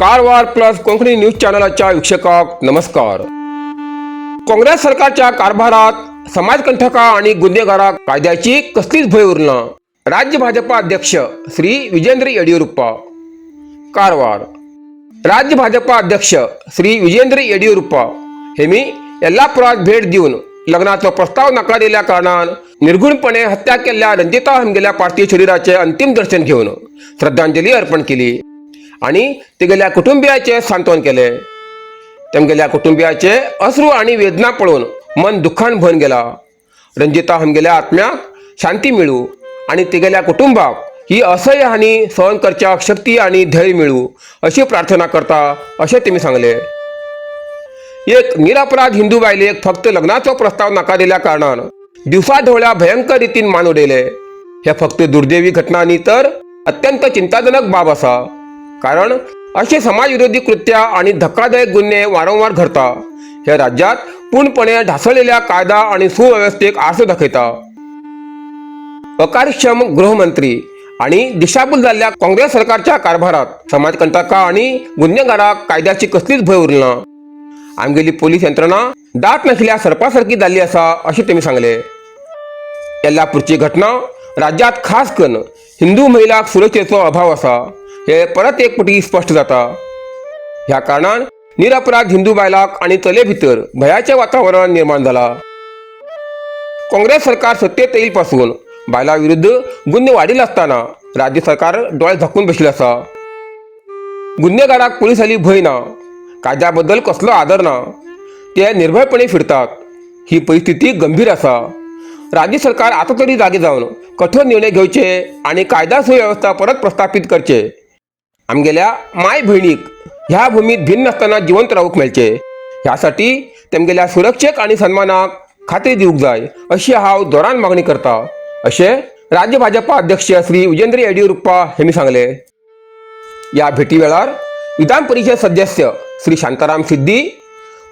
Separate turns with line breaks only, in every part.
Karwar plus Konkani news चॅनलच्या वीक्षकांक नमस्कार। काँग्रेस सरकारच्या कारभारात समाजकंटका आणि गुन्हेगारांक कायद्याची कसलीच भय उरना। राज्य भाजपा अध्यक्ष श्री विजेंद्र येडियुरप्पा। कारवार राज्य भाजपा अध्यक्ष श्री विजेंद्र येडियुरप्पा हेमी येल्लापुरात भेट दिवन लग्नाचो प्रस्ताव नाकारिल्ल्या कारणान निर्घुणपणे हत्या केल्ल्या रंजिता हंगेल्या पार्थिव शरीराचे अंतिम दर्शन घेवन श्रद्धांजली अर्पण केली आणि तेगेल्या कुटुंबियाचे सांत्वन केले। तेमगेल्या कुटुंबियाचे अश्रू आणि वेदना पळोवन मन दुःखान भरून गेला। रंजिता हंगेल्या आत्म्याक शांती मिळू आणि तेगेल्या कुटुंबाक ही असह्य हानी सहन करच्या शक्ती आणि धैर्य मिळू अशी प्रार्थना करता असे तेमी सांगले। एक निरपराध हिंदू बायलेक फक्त लग्नाचो प्रस्ताव नाकारिल्ल्या कारणान दिवसा ढवळ्या भयंकर रितीन मान उडयले। हे फक्त दुर्दैवी घटना न्ही तर अत्यंत चिंताजनक बाब आसा, कारण असे समाजविरोधी कृत्या आणि धक्कादायक गुन्हे वारंवार घडता। हे राज्यात पूर्णपणे ढासळलेल्या कायदा आणि सुव्यवस्थेक आरसो दाखयता। अकार्यक्षम गृहमंत्री आणि दिशाभूल झालेल्या काँग्रेस सरकारच्या कारभारात समाजकंटका आणि गुन्हेगारांक कायद्याची कसलीच भय उरना। आमगेली पोलीस यंत्रणा दाट नाशिल्ल्या सर्पासारखी जाल्ली आसा अशें तेमी सांगले। येल्लापूरची घटना राज्यात खास करून हिंदू महिलांक सुरक्षेचो अभाव आसा हे परत एक फावटी स्पष्ट जाता। ह्या कारणान निरपराध हिंदू बायलांक आणि चले भितर भयाचे वातावरण निर्माण जाला। काँग्रेस सरकार सत्तेत येईल पासून बायलां विरुद्ध गुन्हे वाडील असताना राज्य सरकार डोळे झाकून बशिल्लें आसा। गुन्हेगारांक पुलीस हाली भंय ना, कायद्याबद्दल कसलो आदर ना, ते निर्भयपणे फिरतात। ही परिस्थिती गंभीर आसा। राज्य सरकार आता तरी जागे जावन कठोर निर्णय घेवचे आणि कायदा सुव्यवस्था परत प्रस्थापित करचे। आमगेल्या माय भयणीक ह्या भूमीत भिन्न असताना जिवंत रावूंक मेळचे, ह्यासाठी तेमगेल्या सुरक्षेक आणि सन्मानाक खात्री दिवूंक जाय अशी हांव जोरान मागणी करता अशें राज्य भाजपा अध्यक्ष श्री विजेंद्र येडियुरप्पा हेमी सांगले। या भेटी वेळार विधान परिषद सदस्य श्री शांताराम सिद्दी,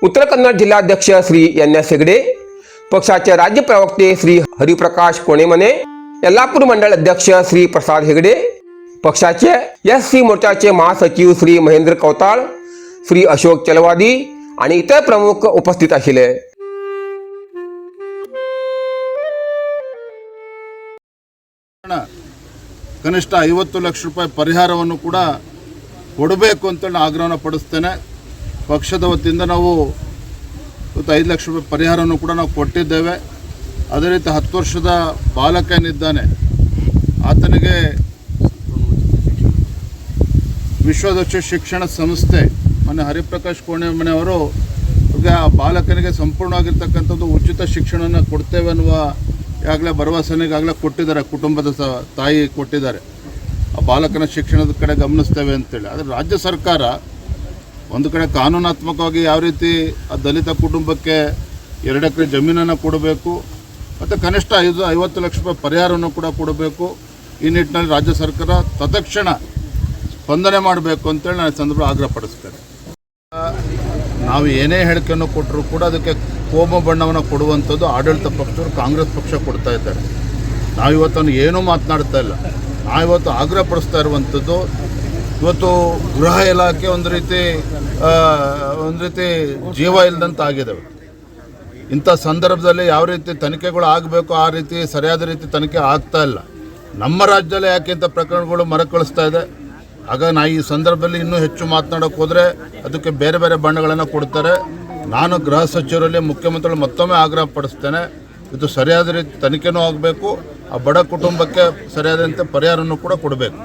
उत्तर कन्नड जिल्हाध्यक्ष श्री एन.एस. हेगडे, पक्षाचे राज्य प्रवक्ते श्री हरिप्रकाश कोणेमने, येल्लापूर मंडळ अध्यक्ष श्री प्रसाद हेगडे, पक्षाचे एस.सी. मोर्चाचे महासचिव श्री महेंद्र कौताळ, श्री अशोक चलवादी आणि इतर प्रमुख उपस्थित आशिल्ले।
ಕನಿಷ್ಠ 50 ಲಕ್ಷ ರೂಪಾಯಿ ಪರಿಹಾರವನ್ನು ಕೂಡ ಕೊಡಬೇಕು ಅಂತ ನಾನು ಆಗ್ರಹವನ್ನು ಪಡಿಸ್ತೇನೆ। ಪಕ್ಷದ ವತಿಯಿಂದ ನಾವು ಇವತ್ತು 5 ಲಕ್ಷ ರೂಪಾಯಿ ಪರಿಹಾರವನ್ನು ಕೂಡ ನಾವು ಕೊಟ್ಟಿದ್ದೇವೆ। ಅದೇ ರೀತಿ 10 ವರ್ಷದ ಬಾಲಕ ಏನಿದ್ದಾನೆ ಆತನಿಗೆ ವಿಶ್ವದರ್ಶಿ ಶಿಕ್ಷಣ ಸಂಸ್ಥೆ ಮೊನ್ನೆ ಹರಿಪ್ರಕಾಶ್ ಕೋಣೆಮನೆಯವರು ಆ ಬಾಲಕನಿಗೆ ಸಂಪೂರ್ಣವಾಗಿರ್ತಕ್ಕಂಥದ್ದು ಉಚಿತ ಶಿಕ್ಷಣವನ್ನು ಕೊಡ್ತೇವೆ ಅನ್ನುವ ಈಗಾಗಲೇ ಭರವಸೆನಿಗಾಗಲೇ ಕೊಟ್ಟಿದ್ದಾರೆ, ಕುಟುಂಬದ ತಾಯಿ ಕೊಟ್ಟಿದ್ದಾರೆ। ಆ ಬಾಲಕನ ಶಿಕ್ಷಣದ ಕಡೆ ಗಮನಿಸ್ತೇವೆ ಅಂತೇಳಿ। ಆದರೆ ರಾಜ್ಯ ಸರ್ಕಾರ ಒಂದು ಕಡೆ ಕಾನೂನಾತ್ಮಕವಾಗಿ ಯಾವ ರೀತಿ ಆ ದಲಿತ ಕುಟುಂಬಕ್ಕೆ 2 ಎಕರೆ ಜಮೀನನ್ನು ಕೊಡಬೇಕು ಮತ್ತು ಕನಿಷ್ಠ 50 ಲಕ್ಷ ರೂಪಾಯಿ ಪರಿಹಾರವನ್ನು ಕೂಡ ಕೊಡಬೇಕು। ಈ ನಿಟ್ಟಿನಲ್ಲಿ ರಾಜ್ಯ ಸರ್ಕಾರ ತತ್ಕ್ಷಣ ಸ್ಪಂದನೆ ಮಾಡಬೇಕು ಅಂತೇಳಿ ನಾನು ಸಂದರ್ಭ ಆಗ್ರಹಪಡಿಸ್ತೇನೆ। ನಾವು ಏನೇ ಹೇಳಿಕೆಯನ್ನು ಕೊಟ್ಟರೂ ಕೂಡ ಅದಕ್ಕೆ ಕೋಮ ಬಣ್ಣವನ್ನು ಕೊಡುವಂಥದ್ದು ಆಡಳಿತ ಪಕ್ಷದವರು ಕಾಂಗ್ರೆಸ್ ಪಕ್ಷ ಕೊಡ್ತಾ ಇದ್ದಾರೆ। ನಾವಿವತ್ತನ್ನು ಏನೂ ಮಾತನಾಡ್ತಾ ಇಲ್ಲ। ನಾವಿವತ್ತು ಆಗ್ರಹಪಡಿಸ್ತಾ ಇರುವಂಥದ್ದು ಇವತ್ತು ಗೃಹ ಇಲಾಖೆ ಒಂದು ರೀತಿ ಜೀವ ಇಲ್ಲದಂತ ಆಗಿದೆ। ಇಂಥ ಸಂದರ್ಭದಲ್ಲಿ ಯಾವ ರೀತಿ ತನಿಖೆಗಳು ಆಗಬೇಕು ಆ ರೀತಿ ಸರಿಯಾದ ರೀತಿ ತನಿಖೆ ಆಗ್ತಾ ಇಲ್ಲ। ನಮ್ಮ ರಾಜ್ಯದಲ್ಲಿ ಯಾಕೆ ಇಂಥ ಪ್ರಕರಣಗಳು ಮರುಕಳಿಸ್ತಾ ಇದೆ? ಆಗ ಈ ಸಂದರ್ಭದಲ್ಲಿ ಇನ್ನೂ ಹೆಚ್ಚು ಮಾತನಾಡೋಕೆ ಹೋದರೆ ಅದಕ್ಕೆ ಬೇರೆ ಬೇರೆ ಬಣ್ಣಗಳನ್ನು ಕೊಡ್ತಾರೆ। ನಾನು ಗೃಹ ಸಚಿವರಲ್ಲಿ ಮುಖ್ಯಮಂತ್ರಿಗಳು ಮತ್ತೊಮ್ಮೆ ಆಗ್ರಹ ಪಡಿಸ್ತೇನೆ, ಇದು ಸರಿಯಾದ ರೀತಿ ತನಿಖೆನೂ ಆಗಬೇಕು, ಆ ಬಡ ಕುಟುಂಬಕ್ಕೆ ಸರಿಯಾದಂತೆ ಪರಿಹಾರವನ್ನು ಕೂಡ ಕೊಡಬೇಕು।